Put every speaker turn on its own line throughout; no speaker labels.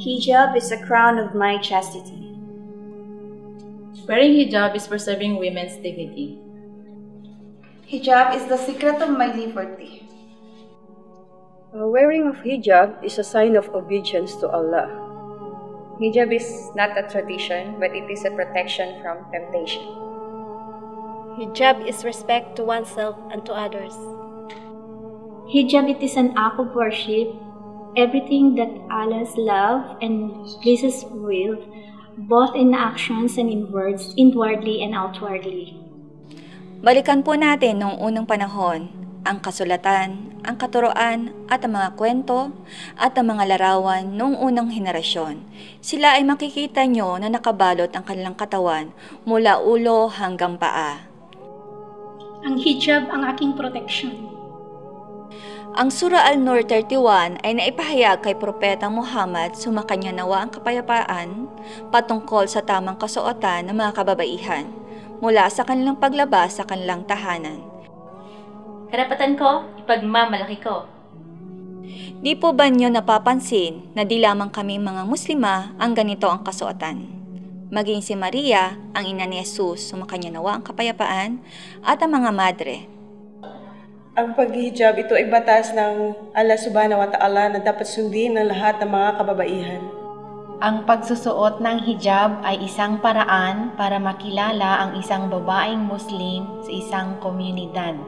Hijab is the crown of my chastity.
Wearing hijab is preserving women's dignity.
Hijab is the secret of my liberty.
Wearing of hijab is a sign of obedience to Allah.
Hijab is not a tradition, but it is a protection from temptation.
Hijab is respect to oneself and to others.
Hijab, it is an act of worship, everything that Allah's love and pleases with, both in actions and in words, inwardly and outwardly.
Balikan po natin noong unang panahon, ang kasulatan, ang katuroan at ang mga kwento at ang mga larawan noong unang henerasyon. Sila ay makikita nyo na nakabalot ang kanilang katawan mula ulo hanggang paa.
Ang hijab ang aking protection.
Ang Surah Al-Nur 31 ay naipahayag kay Propeta Muhammad sumakanya nawa ang kapayapaan patungkol sa tamang kasuotan ng mga kababaihan mula sa kanilang paglabas sa kanilang tahanan.
Karapatan ko, ipagmamalaki ko.
Di po ba niyo napapansin na di lamang kami mga Muslima ang ganito ang kasuotan? Maging si Maria, ang ina ni Jesus, sumakanya nawa ang kapayapaan at ang mga madre.
Ang paghihijab, ito ay batas ng Allah Subhanahu wa Ta'ala na dapat sundin ng lahat ng mga kababaihan.
Ang pagsusuot ng hijab ay isang paraan para makilala ang isang babaeng Muslim sa isang komunidad.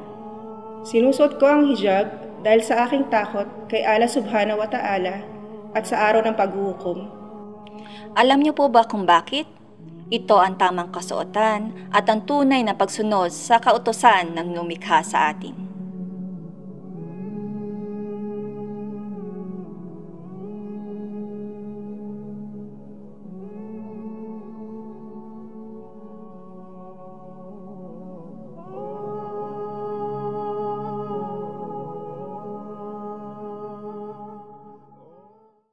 Sinusuot ko ang hijab dahil sa aking takot kay Allah Subhanahu wa Ta'ala at sa araw ng paghuhukom.
Alam niyo po ba kung bakit? Ito ang tamang kasuotan at ang tunay na pagsunod sa kautusan ng lumikha sa atin.